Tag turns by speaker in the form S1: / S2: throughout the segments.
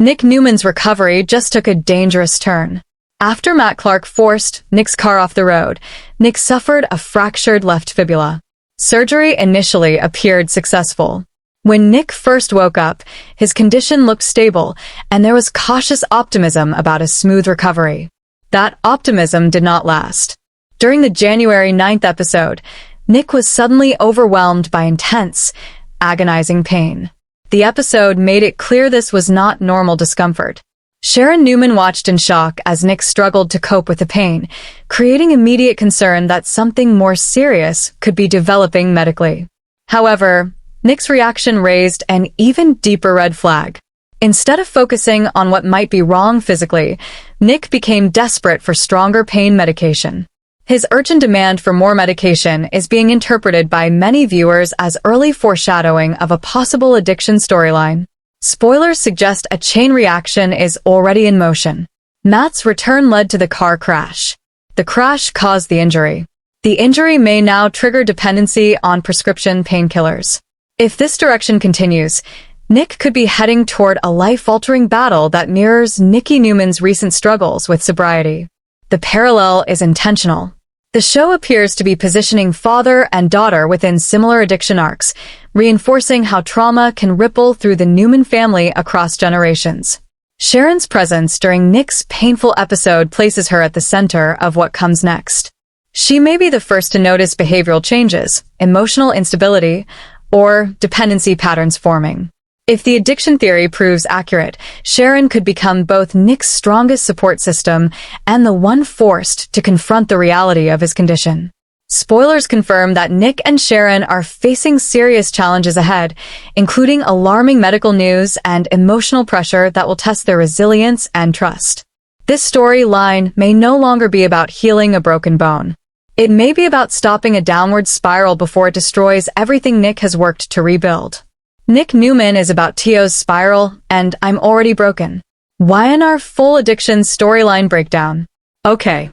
S1: Nick Newman's recovery just took a dangerous turn. After Matt Clark forced Nick's car off the road, Nick suffered a fractured left fibula. Surgery initially appeared successful. When Nick first woke up, his condition looked stable, and there was cautious optimism about a smooth recovery. That optimism did not last. During the January 9th episode, Nick was suddenly overwhelmed by intense, agonizing pain. The episode made it clear this was not normal discomfort. Sharon Newman watched in shock as Nick struggled to cope with the pain, creating immediate concern that something more serious could be developing medically. However, Nick's reaction raised an even deeper red flag. Instead of focusing on what might be wrong physically, Nick became desperate for stronger pain medication. His urgent demand for more medication is being interpreted by many viewers as early foreshadowing of a possible addiction storyline. Spoilers suggest a chain reaction is already in motion. Matt's return led to the car crash. The crash caused the injury. The injury may now trigger dependency on prescription painkillers. If this direction continues, Nick could be heading toward a life-altering battle that mirrors Nicky Newman's recent struggles with sobriety. The parallel is intentional. The show appears to be positioning father and daughter within similar addiction arcs, reinforcing how trauma can ripple through the Newman family across generations. Sharon's presence during Nick's painful episode places her at the center of what comes next. She may be the first to notice behavioral changes, emotional instability, or dependency patterns forming. If the addiction theory proves accurate, Sharon could become both Nick's strongest support system and the one forced to confront the reality of his condition. Spoilers confirm that Nick and Sharon are facing serious challenges ahead, including alarming medical news and emotional pressure that will test their resilience and trust. This storyline may no longer be about healing a broken bone. It may be about stopping a downward spiral before it destroys everything Nick has worked to rebuild. Nick Newman is about Tio's spiral, and I'm already broken. Why in our full addiction storyline breakdown? Okay.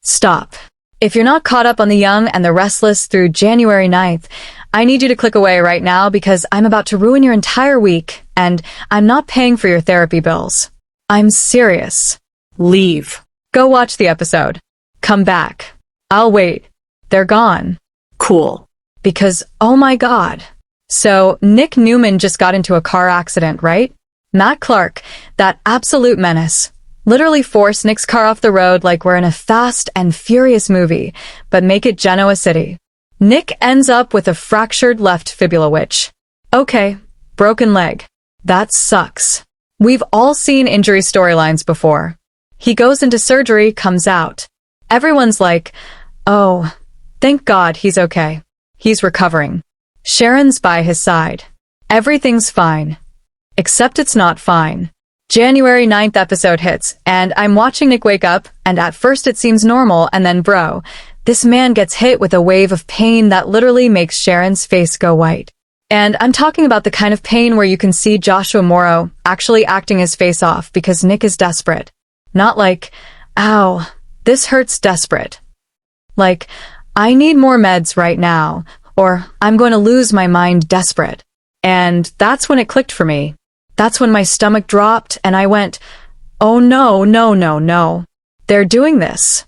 S1: Stop. If you're not caught up on The Young and the Restless through January 9th, I need you to click away right now because I'm about to ruin your entire week, and I'm not paying for your therapy bills. I'm serious. Leave. Go watch the episode. Come back. I'll wait. They're gone. Cool. Because, oh my God. So, Nick Newman just got into a car accident, right? Matt Clark, that absolute menace, literally forced Nick's car off the road like we're in a Fast and Furious movie, but make it Genoa City. Nick ends up with a fractured left fibula which, okay, broken leg. That sucks. We've all seen injury storylines before. He goes into surgery, comes out. Everyone's like, oh, thank God he's okay. He's recovering. Sharon's by his side. Everything's fine. Except it's not fine. January 9th episode hits, and I'm watching Nick wake up, and at first it seems normal, and then bro, this man gets hit with a wave of pain that literally makes Sharon's face go white. And I'm talking about the kind of pain where you can see Joshua Morrow actually acting his face off because Nick is desperate. Not like, ow, this hurts desperate. Like, I need more meds right now, or I'm going to lose my mind desperate. And that's when it clicked for me. That's when my stomach dropped and I went, oh no. They're doing this.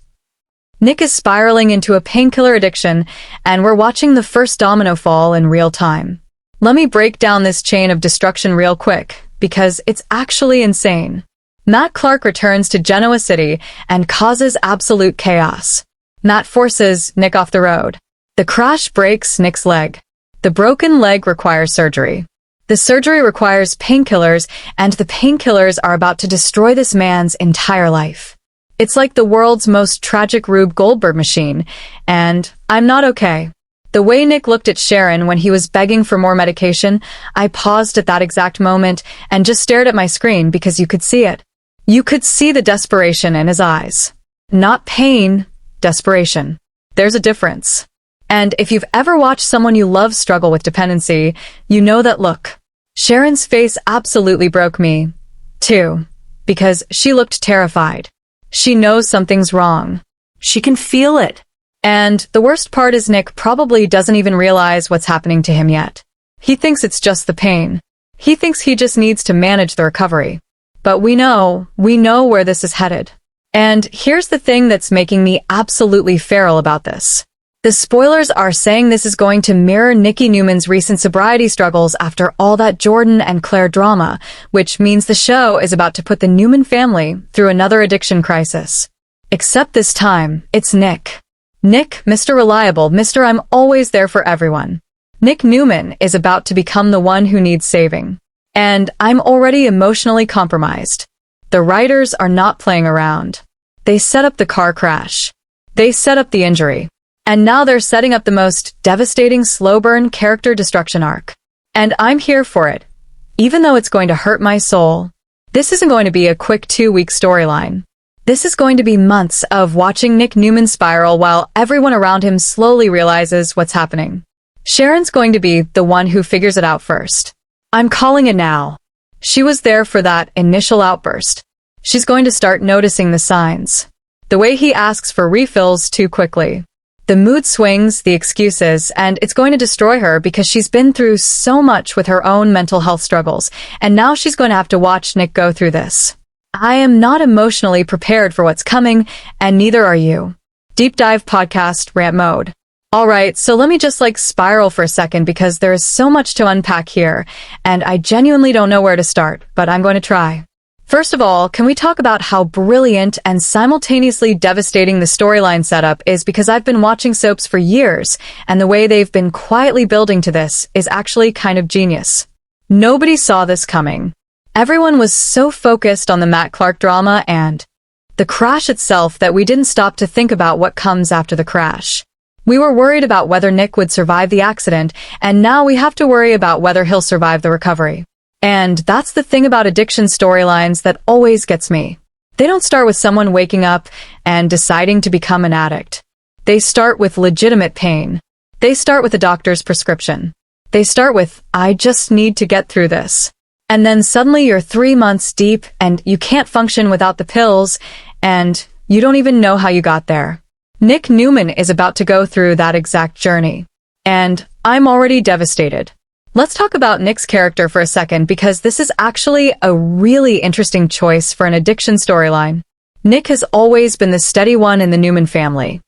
S1: Nick is spiraling into a painkiller addiction, and we're watching the first domino fall in real time. Let me break down this chain of destruction real quick, because it's actually insane. Matt Clark returns to Genoa City and causes absolute chaos. Matt forces Nick off the road. The crash breaks Nick's leg. The broken leg requires surgery. The surgery requires painkillers, and the painkillers are about to destroy this man's entire life. It's like the world's most tragic Rube Goldberg machine, and I'm not okay. The way Nick looked at Sharon when he was begging for more medication, I paused at that exact moment and just stared at my screen because you could see it. You could see the desperation in his eyes. Not pain, desperation. There's a difference. And if you've ever watched someone you love struggle with dependency, you know that look. Sharon's face absolutely broke me, too, because she looked terrified. She knows something's wrong. She can feel it. And the worst part is Nick probably doesn't even realize what's happening to him yet. He thinks it's just the pain. He thinks he just needs to manage the recovery. But we know where this is headed. And here's the thing that's making me absolutely feral about this. The spoilers are saying this is going to mirror Victor Newman's recent sobriety struggles after all that Jordan and Claire drama, which means the show is about to put the Newman family through another addiction crisis. Except this time, it's Nick. Nick, Mr. Reliable, Mr. I'm always there for everyone. Victor Newman is about to become the one who needs saving. And I'm already emotionally compromised. The writers are not playing around. They set up the car crash. They set up the injury. And now they're setting up the most devastating slow-burn character destruction arc. And I'm here for it. Even though it's going to hurt my soul. This isn't going to be a quick 2-week storyline. This is going to be months of watching Victor Newman spiral while everyone around him slowly realizes what's happening. Sharon's going to be the one who figures it out first. I'm calling it now. She was there for that initial outburst. She's going to start noticing the signs. The way he asks for refills too quickly. The mood swings, the excuses, and it's going to destroy her because she's been through so much with her own mental health struggles, and now she's going to have to watch Nick go through this. I am not emotionally prepared for what's coming, and neither are you. Deep Dive Podcast Rant Mode. Alright, so let me just spiral for a second because there is so much to unpack here, and I genuinely don't know where to start, but I'm going to try. First of all, can we talk about how brilliant and simultaneously devastating the storyline setup is, because I've been watching soaps for years, and the way they've been quietly building to this is actually kind of genius. Nobody saw this coming. Everyone was so focused on the Matt Clark drama and the crash itself that we didn't stop to think about what comes after the crash. We were worried about whether Nick would survive the accident, and now we have to worry about whether he'll survive the recovery. And that's the thing about addiction storylines that always gets me. They don't start with someone waking up and deciding to become an addict. They start with legitimate pain. They start with a doctor's prescription. They start with, I just need to get through this. And then suddenly you're 3 months deep and you can't function without the pills, and you don't even know how you got there. Victor Newman is about to go through that exact journey. And I'm already devastated. Let's talk about Nick's character for a second, because this is actually a really interesting choice for an addiction storyline. Nick has always been the steady one in the Newman family.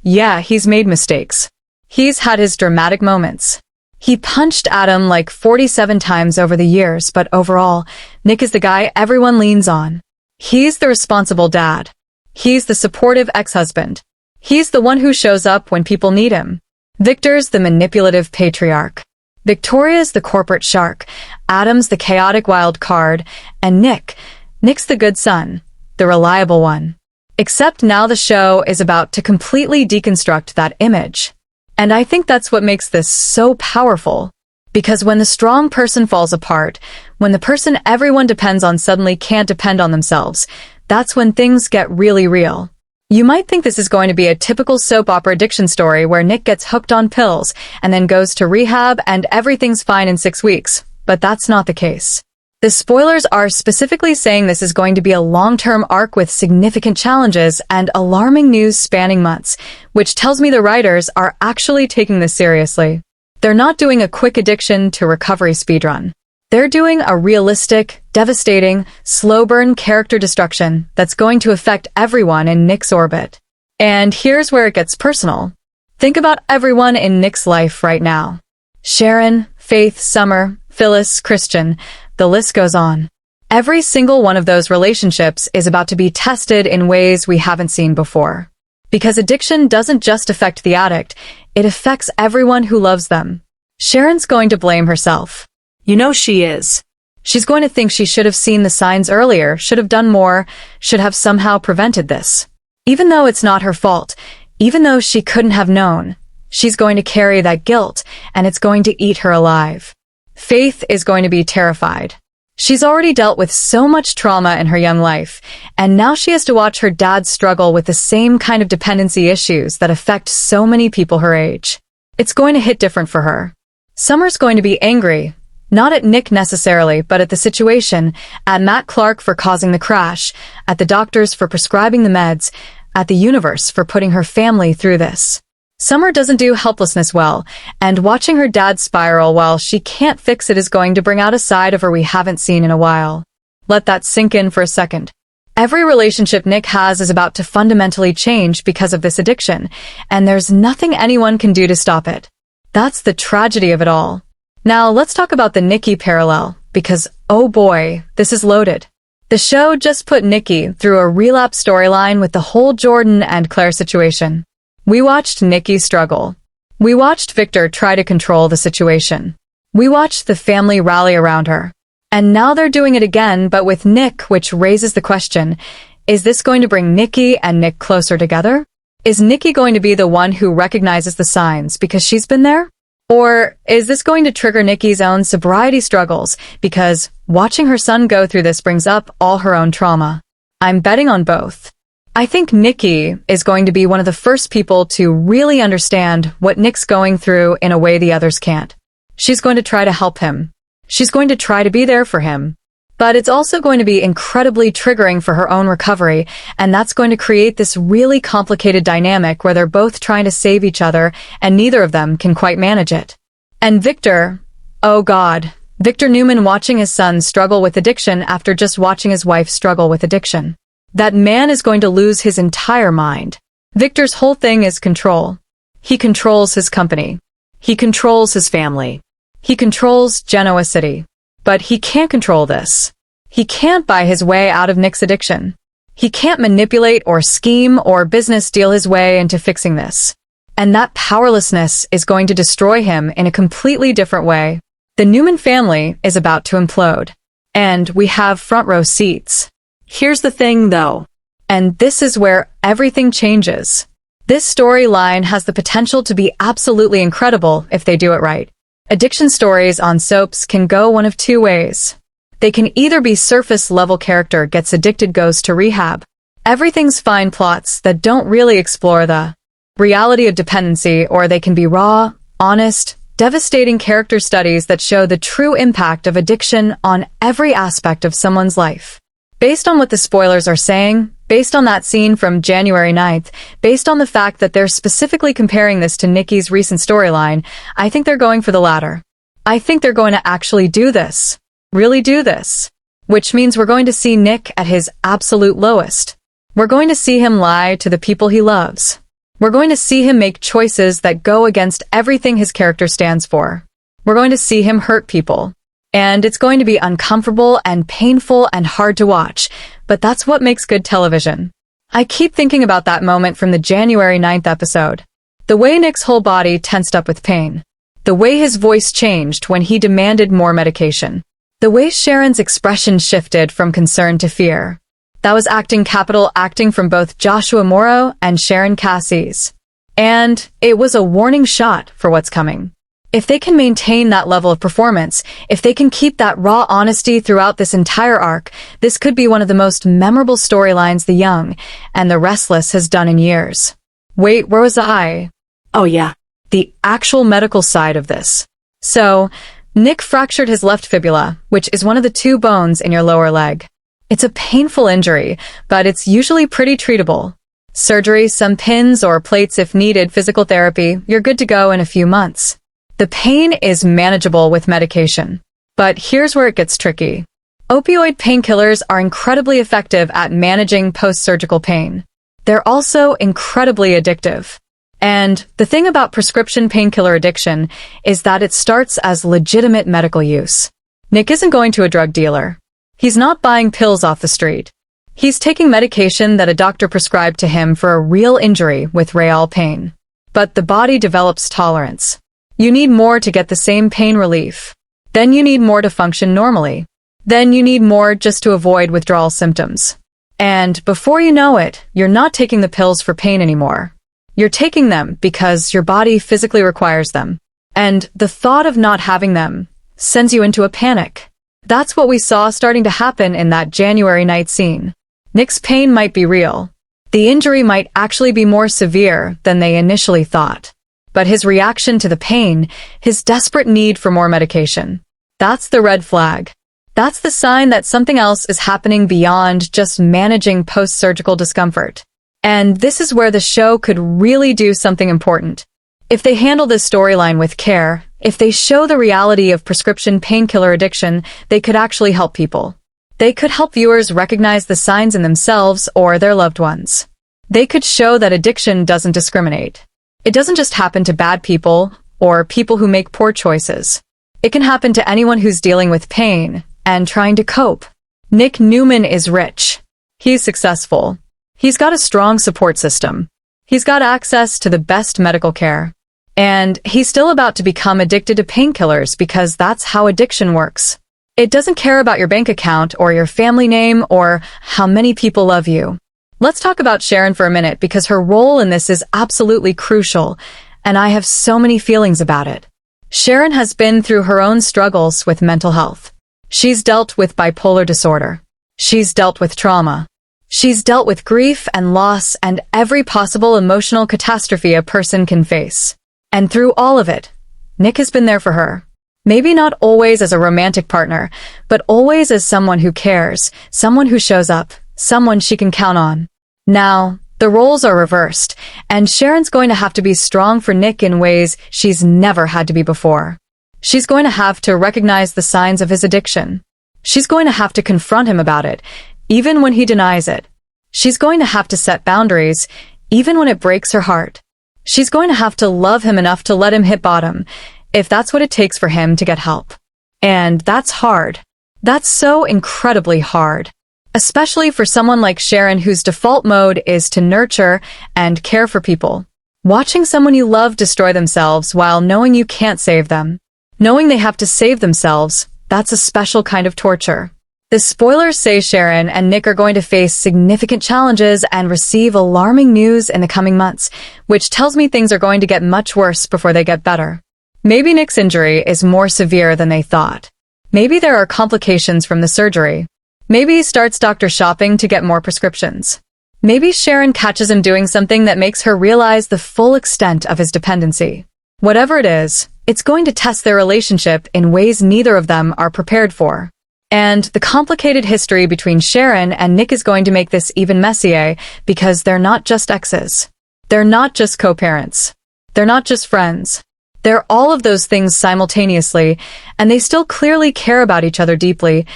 S1: Yeah, he's made mistakes. He's had his dramatic moments. He punched Adam 47 times over the years, but overall, Nick is the guy everyone leans on. He's the responsible dad. He's the supportive ex-husband. He's the one who shows up when people need him. Victor's the manipulative patriarch. Victoria's the corporate shark, Adam's the chaotic wild card, and Nick's the good son, the reliable one. Except now the show is about to completely deconstruct that image. And I think that's what makes this so powerful. Because when the strong person falls apart, when the person everyone depends on suddenly can't depend on themselves, that's when things get really real. You might think this is going to be a typical soap opera addiction story where Nick gets hooked on pills and then goes to rehab and everything's fine in 6 weeks, but that's not the case. The spoilers are specifically saying this is going to be a long-term arc with significant challenges and alarming news spanning months, which tells me the writers are actually taking this seriously. They're not doing a quick addiction to recovery speedrun. They're doing a realistic, devastating, slow-burn character destruction that's going to affect everyone in Nick's orbit. And here's where it gets personal. Think about everyone in Nick's life right now. Sharon, Faith, Summer, Phyllis, Christian, the list goes on. Every single one of those relationships is about to be tested in ways we haven't seen before. Because addiction doesn't just affect the addict, it affects everyone who loves them. Sharon's going to blame herself. You know she is. She's going to think she should have seen the signs earlier, should have done more, should have somehow prevented this. Even though it's not her fault, even though she couldn't have known, she's going to carry that guilt, and it's going to eat her alive. Faith is going to be terrified. She's already dealt with so much trauma in her young life, and now she has to watch her dad struggle with the same kind of dependency issues that affect so many people her age. It's going to hit different for her. Summer's going to be angry. Not at Nick necessarily, but at the situation, at Matt Clark for causing the crash, at the doctors for prescribing the meds, at the universe for putting her family through this. Summer doesn't do helplessness well, and watching her dad spiral while she can't fix it is going to bring out a side of her we haven't seen in a while. Let that sink in for a second. Every relationship Nick has is about to fundamentally change because of this addiction, and there's nothing anyone can do to stop it. That's the tragedy of it all. Now let's talk about the Nikki parallel, because oh boy, this is loaded. The show just put Nikki through a relapse storyline with the whole Jordan and Claire situation. We watched Nikki struggle. We watched Victor try to control the situation. We watched the family rally around her. And now they're doing it again, but with Nick, which raises the question, is this going to bring Nikki and Nick closer together? Is Nikki going to be the one who recognizes the signs because she's been there? Or is this going to trigger Nikki's own sobriety struggles because watching her son go through this brings up all her own trauma? I'm betting on both. I think Nikki is going to be one of the first people to really understand what Nick's going through in a way the others can't. She's going to try to help him. She's going to try to be there for him. But it's also going to be incredibly triggering for her own recovery, and that's going to create this really complicated dynamic where they're both trying to save each other, and neither of them can quite manage it. And Victor, oh God, Victor Newman watching his son struggle with addiction after just watching his wife struggle with addiction. That man is going to lose his entire mind. Victor's whole thing is control. He controls his company. He controls his family. He controls Genoa City. But he can't control this. He can't buy his way out of Nick's addiction. He can't manipulate or scheme or business deal his way into fixing this. And that powerlessness is going to destroy him in a completely different way. The Newman family is about to implode. And we have front row seats. Here's the thing, though. And this is where everything changes. This storyline has the potential to be absolutely incredible if they do it right. Addiction stories on soaps can go one of two ways. They can either be surface-level character gets addicted goes to rehab. Everything's fine plots that don't really explore the reality of dependency, or they can be raw, honest, devastating character studies that show the true impact of addiction on every aspect of someone's life. Based on what the spoilers are saying, based on that scene from January 9th, based on the fact that they're specifically comparing this to Nikki's recent storyline, I think they're going for the latter. I think they're going to actually do this. Really do this. Which means we're going to see Nick at his absolute lowest. We're going to see him lie to the people he loves. We're going to see him make choices that go against everything his character stands for. We're going to see him hurt people. And it's going to be uncomfortable and painful and hard to watch, but that's what makes good television. I keep thinking about that moment from the January 9th episode. The way Nick's whole body tensed up with pain. The way his voice changed when he demanded more medication. The way Sharon's expression shifted from concern to fear. That was capital acting from both Joshua Morrow and Sharon Cassie's. And it was a warning shot for what's coming. If they can maintain that level of performance, if they can keep that raw honesty throughout this entire arc, this could be one of the most memorable storylines The Young and The Restless has done in years. Wait, where was I? Oh yeah, the actual medical side of this. So, Nick fractured his left fibula, which is one of the two bones in your lower leg. It's a painful injury, but it's usually pretty treatable. Surgery, some pins or plates if needed, physical therapy, you're good to go in a few months. The pain is manageable with medication. But here's where it gets tricky. Opioid painkillers are incredibly effective at managing post-surgical pain. They're also incredibly addictive. And the thing about prescription painkiller addiction is that it starts as legitimate medical use. Nick isn't going to a drug dealer. He's not buying pills off the street. He's taking medication that a doctor prescribed to him for a real injury with real pain. But the body develops tolerance. You need more to get the same pain relief. Then you need more to function normally. Then you need more just to avoid withdrawal symptoms. And before you know it, you're not taking the pills for pain anymore. You're taking them because your body physically requires them. And the thought of not having them sends you into a panic. That's what we saw starting to happen in that January night scene. Nick's pain might be real. The injury might actually be more severe than they initially thought. But his reaction to the pain, his desperate need for more medication, that's the red flag. That's the sign that something else is happening beyond just managing post-surgical discomfort. And this is where the show could really do something important. If they handle this storyline with care, if they show the reality of prescription painkiller addiction, they could actually help people. They could help viewers recognize the signs in themselves or their loved ones. They could show that addiction doesn't discriminate. It doesn't just happen to bad people or people who make poor choices. It can happen to anyone who's dealing with pain and trying to cope. Nick Newman is rich. He's successful. He's got a strong support system. He's got access to the best medical care. And he's still about to become addicted to painkillers because that's how addiction works. It doesn't care about your bank account or your family name or how many people love you. Let's talk about Sharon for a minute because her role in this is absolutely crucial, and I have so many feelings about it. Sharon has been through her own struggles with mental health. She's dealt with bipolar disorder. She's dealt with trauma. She's dealt with grief and loss and every possible emotional catastrophe a person can face. And through all of it, Nick has been there for her. Maybe not always as a romantic partner, but always as someone who cares, someone who shows up, someone she can count on. Now, the roles are reversed, and Sharon's going to have to be strong for Nick in ways she's never had to be before. She's going to have to recognize the signs of his addiction. She's going to have to confront him about it, even when he denies it. She's going to have to set boundaries, even when it breaks her heart. She's going to have to love him enough to let him hit bottom, if that's what it takes for him to get help. And that's hard. That's so incredibly hard. Especially for someone like Sharon whose default mode is to nurture and care for people. Watching someone you love destroy themselves while knowing you can't save them. Knowing they have to save themselves, that's a special kind of torture. The spoilers say Sharon and Nick are going to face significant challenges and receive alarming news in the coming months, which tells me things are going to get much worse before they get better. Maybe Nick's injury is more severe than they thought. Maybe there are complications from the surgery. Maybe he starts doctor shopping to get more prescriptions. Maybe Sharon catches him doing something that makes her realize the full extent of his dependency. Whatever it is, it's going to test their relationship in ways neither of them are prepared for. And the complicated history between Sharon and Nick is going to make this even messier because they're not just exes. They're not just co-parents. They're not just friends. They're all of those things simultaneously, and they still clearly care about each other deeply,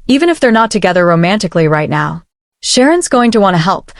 S1: even if they're not together romantically right now. Sharon's going to want to help,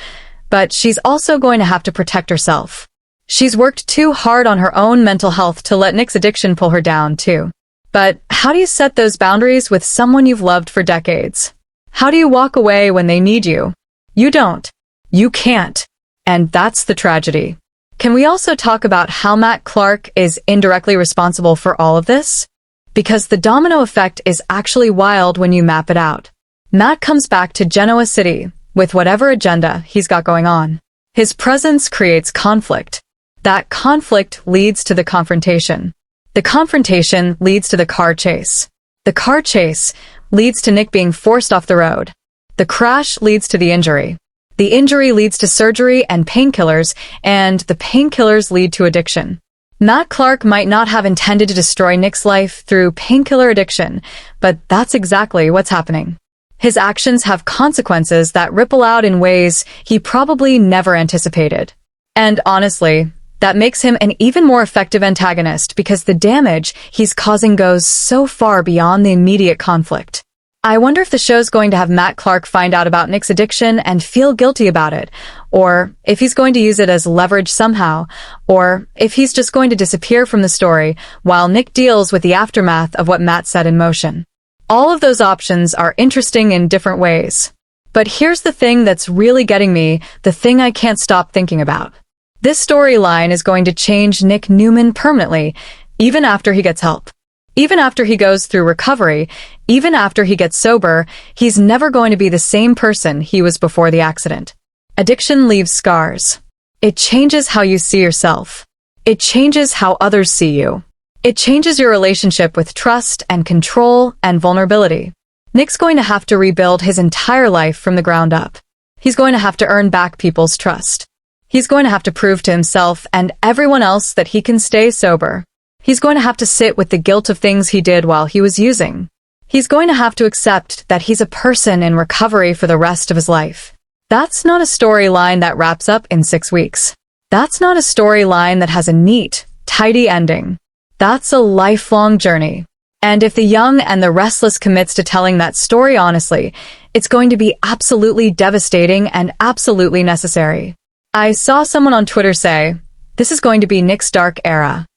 S1: but she's also going to have to protect herself. She's worked too hard on her own mental health to let Nick's addiction pull her down, too. But how do you set those boundaries with someone you've loved for decades? How do you walk away when they need you? You don't. You can't. And that's the tragedy. Can we also talk about how Matt Clark is indirectly responsible for all of this? Because the domino effect is actually wild when you map it out. Matt comes back to Genoa City with whatever agenda he's got going on. His presence creates conflict. That conflict leads to the confrontation. The confrontation leads to the car chase. The car chase leads to Nick being forced off the road. The crash leads to the injury. The injury leads to surgery and painkillers, and the painkillers lead to addiction. Matt Clark might not have intended to destroy Nick's life through painkiller addiction, but that's exactly what's happening. His actions have consequences that ripple out in ways he probably never anticipated. And honestly, that makes him an even more effective antagonist because the damage he's causing goes so far beyond the immediate conflict. I wonder if the show's going to have Matt Clark find out about Nick's addiction and feel guilty about it, or if he's going to use it as leverage somehow, or if he's just going to disappear from the story while Nick deals with the aftermath of what Matt set in motion. All of those options are interesting in different ways. But here's the thing that's really getting me, the thing I can't stop thinking about. This storyline is going to change Nick Newman permanently, even after he gets help. Even after he goes through recovery, even after he gets sober, he's never going to be the same person he was before the accident. Addiction leaves scars. It changes how you see yourself. It changes how others see you. It changes your relationship with trust and control and vulnerability. Nick's going to have to rebuild his entire life from the ground up. He's going to have to earn back people's trust. He's going to have to prove to himself and everyone else that he can stay sober. He's going to have to sit with the guilt of things he did while he was using. He's going to have to accept that he's a person in recovery for the rest of his life. That's not a storyline that wraps up in 6 weeks. That's not a storyline that has a neat, tidy ending. That's a lifelong journey. And if the young and the restless commits to telling that story honestly, it's going to be absolutely devastating and absolutely necessary. I saw someone on Twitter say, "This is going to be Nick's dark era."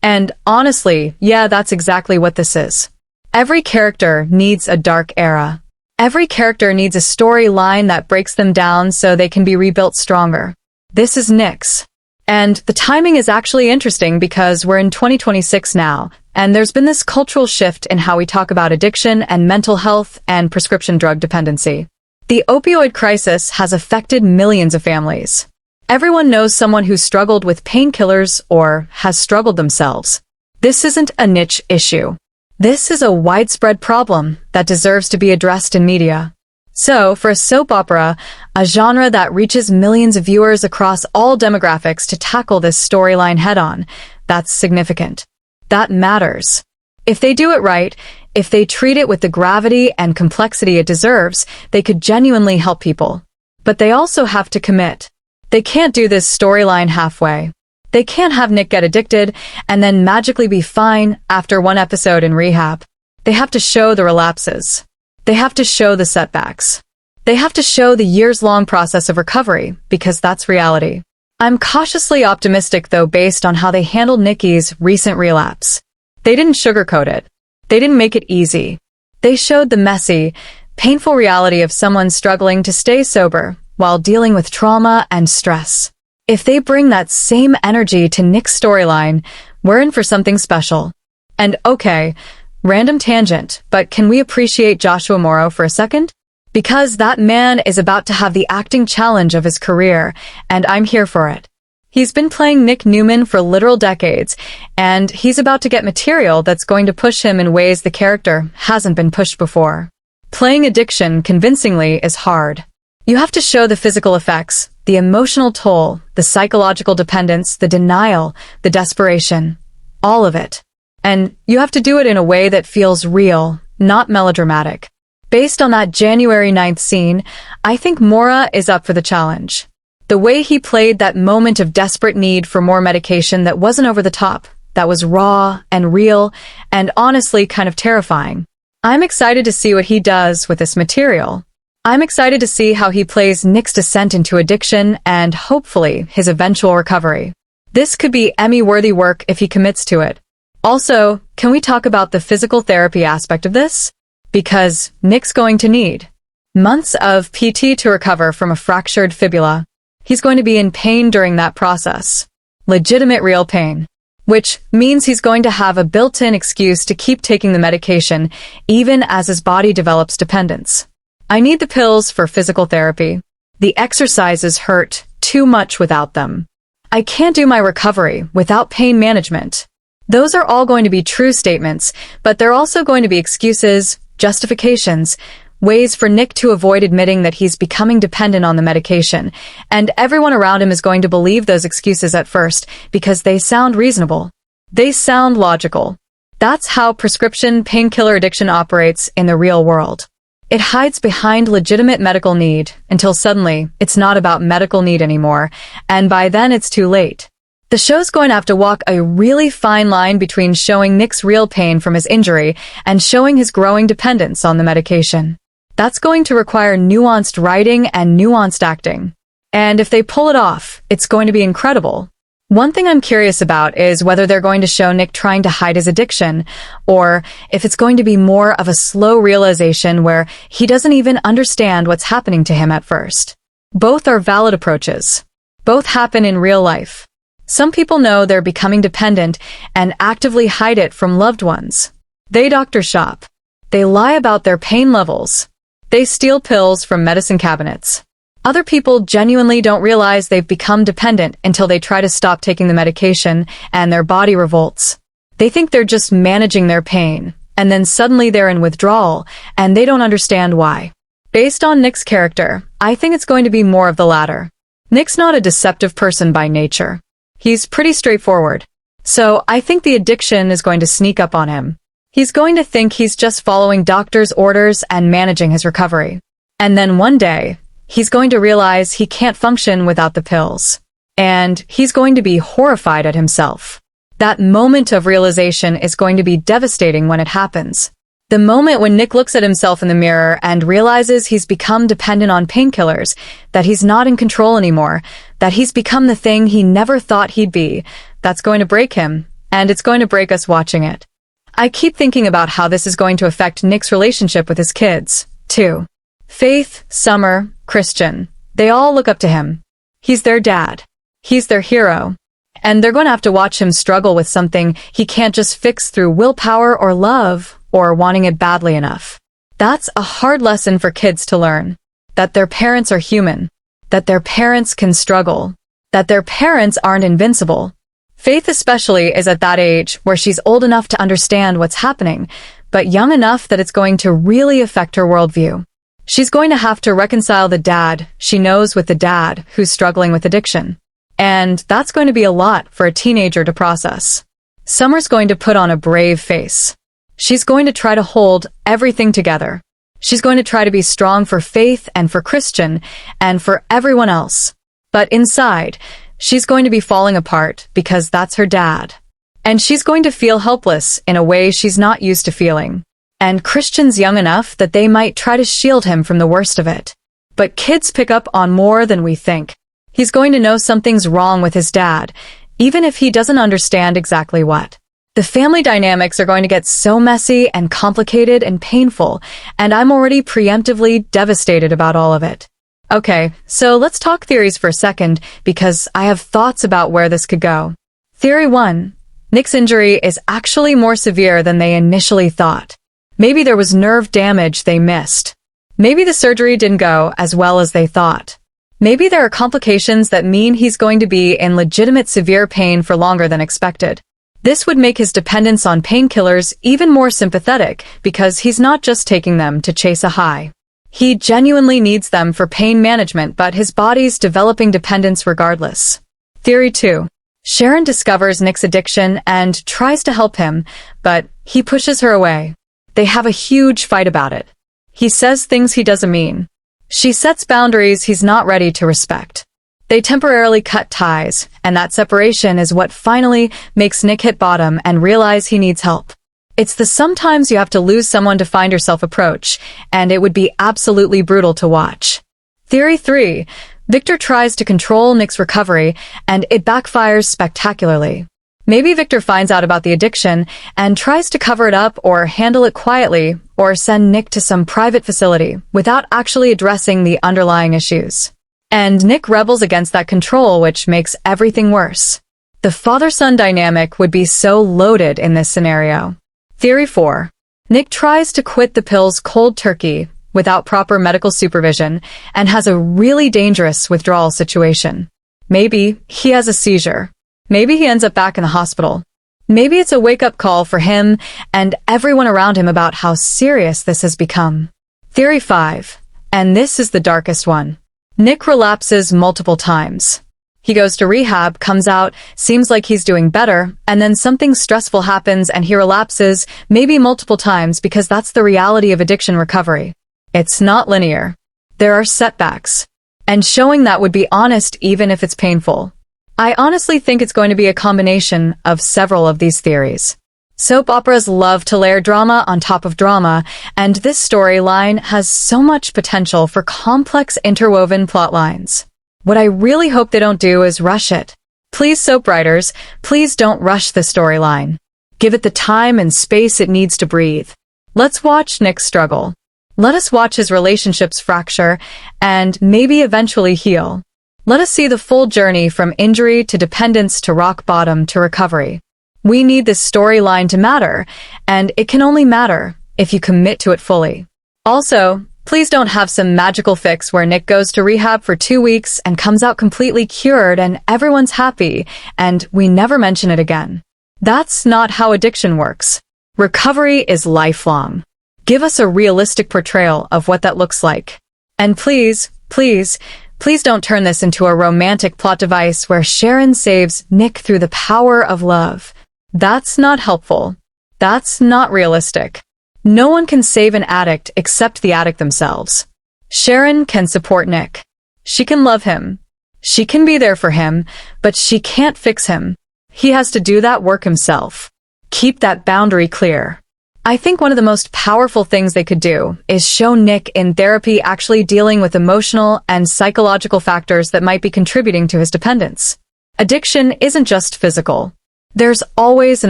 S1: And honestly, yeah, that's exactly what this is. Every character needs a dark era. Every character needs a storyline that breaks them down so they can be rebuilt stronger. This is Nick's. And the timing is actually interesting because we're in 2026 now, and there's been this cultural shift in how we talk about addiction and mental health and prescription drug dependency. The opioid crisis has affected millions of families. Everyone knows someone who struggled with painkillers or has struggled themselves. This isn't a niche issue. This is a widespread problem that deserves to be addressed in media. So, for a soap opera, a genre that reaches millions of viewers across all demographics to tackle this storyline head-on, that's significant. That matters. If they do it right, if they treat it with the gravity and complexity it deserves, they could genuinely help people. But they also have to commit. They can't do this storyline halfway. They can't have Nick get addicted and then magically be fine after one episode in rehab. They have to show the relapses. They have to show the setbacks. They have to show the years-long process of recovery, because that's reality. I'm cautiously optimistic, though, based on how they handled Nikki's recent relapse. They didn't sugarcoat it. They didn't make it easy. They showed the messy, painful reality of someone struggling to stay sober while dealing with trauma and stress. If they bring that same energy to Nick's storyline, we're in for something special. And okay, random tangent, but can we appreciate Joshua Morrow for a second? Because that man is about to have the acting challenge of his career, and I'm here for it. He's been playing Nick Newman for literal decades, and he's about to get material that's going to push him in ways the character hasn't been pushed before. Playing addiction convincingly is hard. You have to show the physical effects, the emotional toll, the psychological dependence, the denial, the desperation, all of it. And you have to do it in a way that feels real, not melodramatic. Based on that January 9th scene, I think Mora is up for the challenge. The way he played that moment of desperate need for more medication that wasn't over the top, that was raw and real, and honestly kind of terrifying. I'm excited to see what he does with this material. I'm excited to see how he plays Nick's descent into addiction and, hopefully, his eventual recovery. This could be Emmy-worthy work if he commits to it. Also, can we talk about the physical therapy aspect of this? Because Nick's going to need months of PT to recover from a fractured fibula. He's going to be in pain during that process. Legitimate real pain. Which means he's going to have a built-in excuse to keep taking the medication, even as his body develops dependence. I need the pills for physical therapy. The exercises hurt too much without them. I can't do my recovery without pain management. Those are all going to be true statements, but they're also going to be excuses, justifications, ways for Nick to avoid admitting that he's becoming dependent on the medication, and everyone around him is going to believe those excuses at first because they sound reasonable. They sound logical. That's how prescription painkiller addiction operates in the real world. It hides behind legitimate medical need until suddenly it's not about medical need anymore, and by then it's too late. The show's going to have to walk a really fine line between showing Nick's real pain from his injury and showing his growing dependence on the medication. That's going to require nuanced writing and nuanced acting. And if they pull it off, it's going to be incredible. One thing I'm curious about is whether they're going to show Nick trying to hide his addiction, or if it's going to be more of a slow realization where he doesn't even understand what's happening to him at first. Both are valid approaches. Both happen in real life. Some people know they're becoming dependent and actively hide it from loved ones. They doctor shop. They lie about their pain levels. They steal pills from medicine cabinets. Other people genuinely don't realize they've become dependent until they try to stop taking the medication and their body revolts. They think they're just managing their pain, and then suddenly they're in withdrawal, and they don't understand why. Based on Nick's character, I think it's going to be more of the latter. Nick's not a deceptive person by nature. He's pretty straightforward. So I think the addiction is going to sneak up on him. He's going to think he's just following doctor's orders and managing his recovery. And then one day, He's going to realize he can't function without the pills. And he's going to be horrified at himself. That moment of realization is going to be devastating when it happens. The moment when Nick looks at himself in the mirror and realizes he's become dependent on painkillers, that he's not in control anymore, that he's become the thing he never thought he'd be, that's going to break him, and it's going to break us watching it. I keep thinking about how this is going to affect Nick's relationship with his kids, too. Faith, Summer, Christian, they all look up to him. He's their dad. He's their hero. And they're going to have to watch him struggle with something he can't just fix through willpower or love, or wanting it badly enough. That's a hard lesson for kids to learn. That their parents are human. That their parents can struggle. That their parents aren't invincible. Faith especially is at that age where she's old enough to understand what's happening, but young enough that it's going to really affect her worldview. She's going to have to reconcile the dad she knows with the dad who's struggling with addiction. And that's going to be a lot for a teenager to process. Summer's going to put on a brave face. She's going to try to hold everything together. She's going to try to be strong for Faith and for Christian and for everyone else. But inside, she's going to be falling apart because that's her dad. And she's going to feel helpless in a way she's not used to feeling. And Christian's young enough that they might try to shield him from the worst of it. But kids pick up on more than we think. He's going to know something's wrong with his dad, even if he doesn't understand exactly what. The family dynamics are going to get so messy and complicated and painful, and I'm already preemptively devastated about all of it. Okay, so let's talk theories for a second, because I have thoughts about where this could go. Theory 1. Nick's injury is actually more severe than they initially thought. Maybe there was nerve damage they missed. Maybe the surgery didn't go as well as they thought. Maybe there are complications that mean he's going to be in legitimate severe pain for longer than expected. This would make his dependence on painkillers even more sympathetic because he's not just taking them to chase a high. He genuinely needs them for pain management, but his body's developing dependence regardless. Theory 2. Sharon discovers Nick's addiction and tries to help him, but he pushes her away. They have a huge fight about it. He says things he doesn't mean. She sets boundaries he's not ready to respect. They temporarily cut ties, and that separation is what finally makes Nick hit bottom and realize he needs help. It's the sometimes you have to lose someone to find yourself approach, and it would be absolutely brutal to watch. Theory 3. Victor tries to control Nick's recovery, and it backfires spectacularly. Maybe Victor finds out about the addiction and tries to cover it up or handle it quietly or send Nick to some private facility without actually addressing the underlying issues. And Nick rebels against that control, which makes everything worse. The father-son dynamic would be so loaded in this scenario. Theory 4. Nick tries to quit the pills cold turkey without proper medical supervision and has a really dangerous withdrawal situation. Maybe he has a seizure. Maybe he ends up back in the hospital. Maybe it's a wake-up call for him and everyone around him about how serious this has become. Theory 5. And this is the darkest one. Nick relapses multiple times. He goes to rehab, comes out, seems like he's doing better, and then something stressful happens and he relapses, maybe multiple times, because that's the reality of addiction recovery. It's not linear. There are setbacks. And showing that would be honest even if it's painful. I honestly think it's going to be a combination of several of these theories. Soap operas love to layer drama on top of drama, and this storyline has so much potential for complex interwoven plot lines. What I really hope they don't do is rush it. Please, soap writers, please don't rush the storyline. Give it the time and space it needs to breathe. Let's watch Nick struggle. Let us watch his relationships fracture and maybe eventually heal. Let us see the full journey from injury to dependence to rock bottom to recovery. We need this storyline to matter, and it can only matter if you commit to it fully. Also, please don't have some magical fix where Nick goes to rehab for 2 weeks and comes out completely cured and everyone's happy, and we never mention it again. That's not how addiction works. Recovery is lifelong. Give us a realistic portrayal of what that looks like. And please, please, please don't turn this into a romantic plot device where Sharon saves Nick through the power of love. That's not helpful. That's not realistic. No one can save an addict except the addict themselves. Sharon can support Nick. She can love him. She can be there for him, but she can't fix him. He has to do that work himself. Keep that boundary clear. I think one of the most powerful things they could do is show Nick in therapy actually dealing with emotional and psychological factors that might be contributing to his dependence. Addiction isn't just physical. There's always an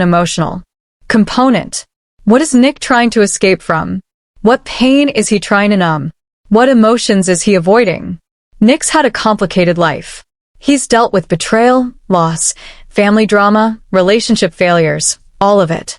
S1: emotional component. What is Nick trying to escape from? What pain is he trying to numb? What emotions is he avoiding? Nick's had a complicated life. He's dealt with betrayal, loss, family drama, relationship failures, all of it.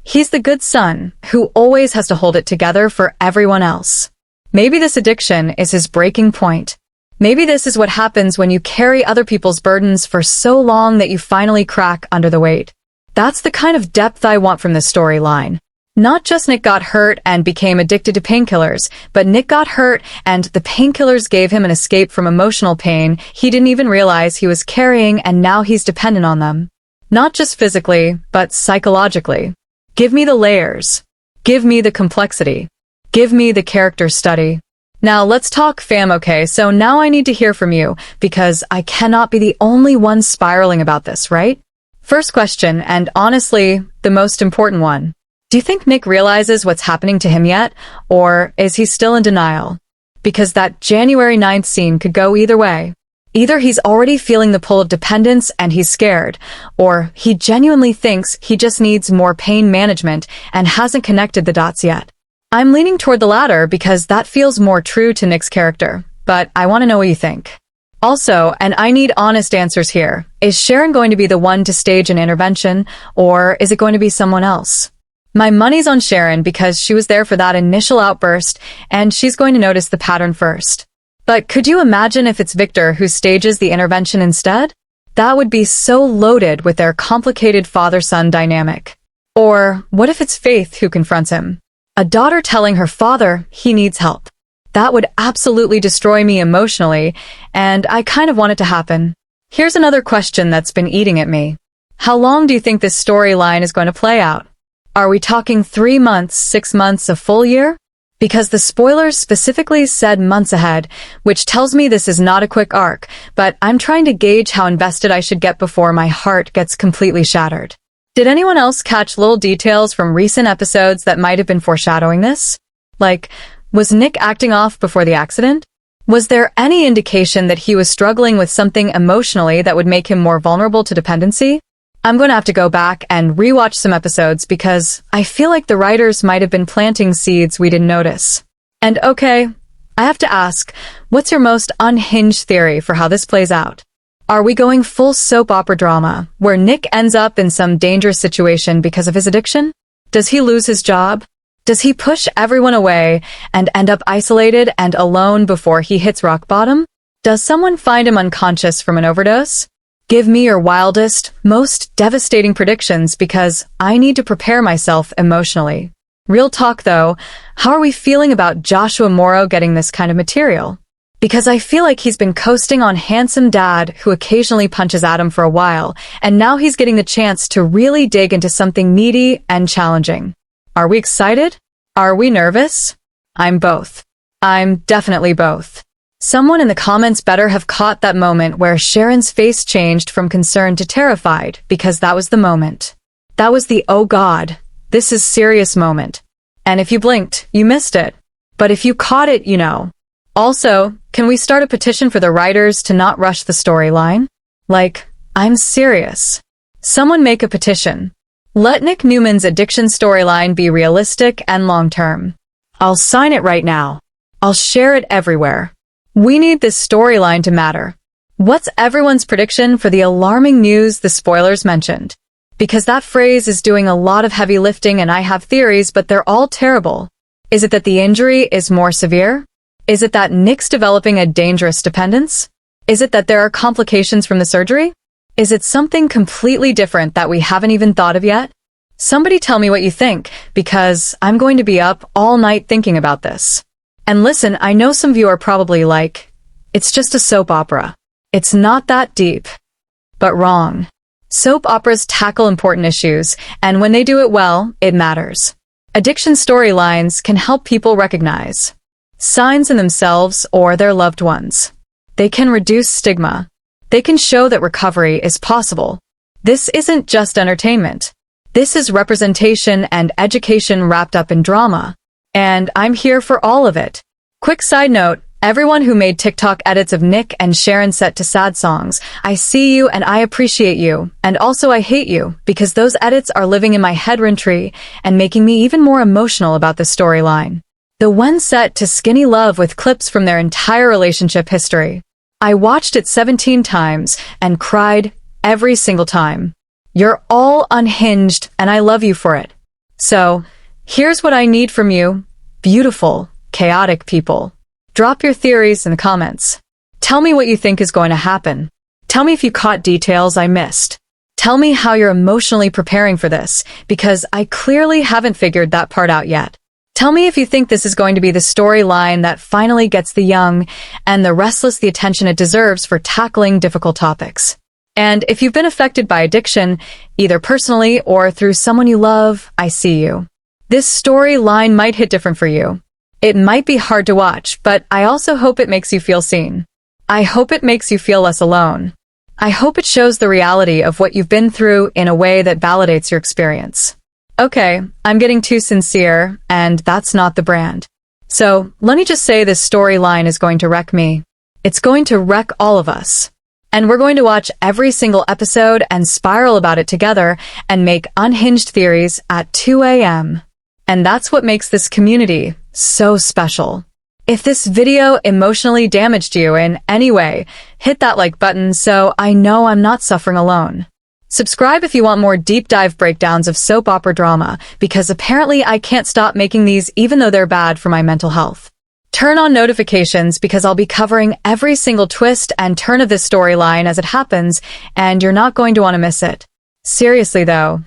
S1: He's the good son who always has to hold it together for everyone else. Maybe this addiction is his breaking point. Maybe this is what happens when you carry other people's burdens for so long that you finally crack under the weight. That's the kind of depth I want from this storyline. Not just Nick got hurt and became addicted to painkillers, but Nick got hurt and the painkillers gave him an escape from emotional pain he didn't even realize he was carrying, and now he's dependent on them. Not just physically, but psychologically. Give me the layers. Give me the complexity. Give me the character study. Now let's talk fam, okay? So now I need to hear from you, because I cannot be the only one spiraling about this, right? First question, and honestly, the most important one. Do you think Nick realizes what's happening to him yet, or is he still in denial? Because that January 9th scene could go either way. Either he's already feeling the pull of dependence and he's scared, or he genuinely thinks he just needs more pain management and hasn't connected the dots yet. I'm leaning toward the latter because that feels more true to Nick's character, but I want to know what you think. Also, and I need honest answers here, is Sharon going to be the one to stage an intervention, or is it going to be someone else? My money's on Sharon because she was there for that initial outburst, and she's going to notice the pattern first. But could you imagine if it's Victor who stages the intervention instead? That would be so loaded with their complicated father-son dynamic. Or what if it's Faith who confronts him? A daughter telling her father he needs help. That would absolutely destroy me emotionally, and I kind of want it to happen. Here's another question that's been eating at me. How long do you think this storyline is going to play out? Are we talking 3 months, 6 months, a full year? Because the spoilers specifically said months ahead, which tells me this is not a quick arc, but I'm trying to gauge how invested I should get before my heart gets completely shattered. Did anyone else catch little details from recent episodes that might have been foreshadowing this? Like, was Nick acting off before the accident? Was there any indication that he was struggling with something emotionally that would make him more vulnerable to dependency? I'm going to have to go back and rewatch some episodes because I feel like the writers might have been planting seeds we didn't notice. And okay, I have to ask, what's your most unhinged theory for how this plays out? Are we going full soap opera drama, where Nick ends up in some dangerous situation because of his addiction? Does he lose his job? Does he push everyone away and end up isolated and alone before he hits rock bottom? Does someone find him unconscious from an overdose? Give me your wildest, most devastating predictions because I need to prepare myself emotionally. Real talk though, how are we feeling about Joshua Morrow getting this kind of material? Because I feel like he's been coasting on handsome dad who occasionally punches at him for a while, and now he's getting the chance to really dig into something meaty and challenging. Are we excited? Are we nervous? I'm both. I'm definitely both. Someone in the comments better have caught that moment where Sharon's face changed from concern to terrified, because that was the moment. That was the oh god, this is serious moment. And if you blinked, you missed it. But if you caught it, you know. Also, can we start a petition for the writers to not rush the storyline? Like, I'm serious. Someone make a petition. Let Nick Newman's addiction storyline be realistic and long-term. I'll sign it right now. I'll share it everywhere. We need this storyline to matter. What's everyone's prediction for the alarming news the spoilers mentioned? Because that phrase is doing a lot of heavy lifting and I have theories, but they're all terrible. Is it that the injury is more severe? Is it that Nick's developing a dangerous dependence? Is it that there are complications from the surgery? Is it something completely different that we haven't even thought of yet? Somebody tell me what you think, because I'm going to be up all night thinking about this. And listen, I know some of you are probably like, it's just a soap opera. It's not that deep. But wrong. Soap operas tackle important issues, and when they do it well, it matters. Addiction storylines can help people recognize signs in themselves or their loved ones. They can reduce stigma. They can show that recovery is possible. This isn't just entertainment. This is representation and education wrapped up in drama. And I'm here for all of it. Quick side note, everyone who made TikTok edits of Nick and Sharon set to sad songs, I see you and I appreciate you, and also I hate you, because those edits are living in my head rent-free and making me even more emotional about the storyline. The one set to Skinny Love with clips from their entire relationship history. I watched it 17 times and cried every single time. You're all unhinged and I love you for it. So, here's what I need from you, beautiful, chaotic people. Drop your theories in the comments. Tell me what you think is going to happen. Tell me if you caught details I missed. Tell me how you're emotionally preparing for this, because I clearly haven't figured that part out yet. Tell me if you think this is going to be the storyline that finally gets the young and the restless the attention it deserves for tackling difficult topics. And if you've been affected by addiction, either personally or through someone you love, I see you. This storyline might hit different for you. It might be hard to watch, but I also hope it makes you feel seen. I hope it makes you feel less alone. I hope it shows the reality of what you've been through in a way that validates your experience. Okay, I'm getting too sincere, and that's not the brand. So, let me just say this storyline is going to wreck me. It's going to wreck all of us. And we're going to watch every single episode and spiral about it together and make unhinged theories at 2 a.m. And that's what makes this community so special. If this video emotionally damaged you in any way, hit that like button so I know I'm not suffering alone. Subscribe if you want more deep dive breakdowns of soap opera drama, because apparently I can't stop making these even though they're bad for my mental health. Turn on notifications because I'll be covering every single twist and turn of this storyline as it happens, and you're not going to want to miss it. Seriously though,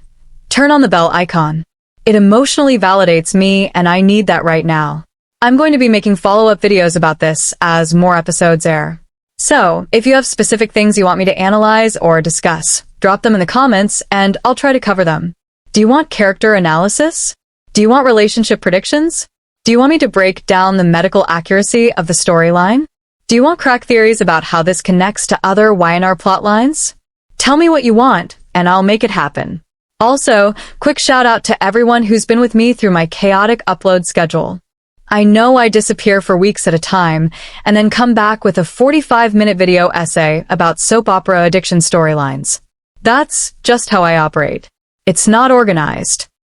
S1: turn on the bell icon. It emotionally validates me and I need that right now. I'm going to be making follow-up videos about this as more episodes air. So, if you have specific things you want me to analyze or discuss, drop them in the comments and I'll try to cover them. Do you want character analysis? Do you want relationship predictions? Do you want me to break down the medical accuracy of the storyline? Do you want crack theories about how this connects to other YNR plotlines? Tell me what you want and I'll make it happen. Also, quick shout out to everyone who's been with me through my chaotic upload schedule. I know I disappear for weeks at a time and then come back with a 45-minute video essay about soap opera addiction storylines. That's just how I operate. It's not organized.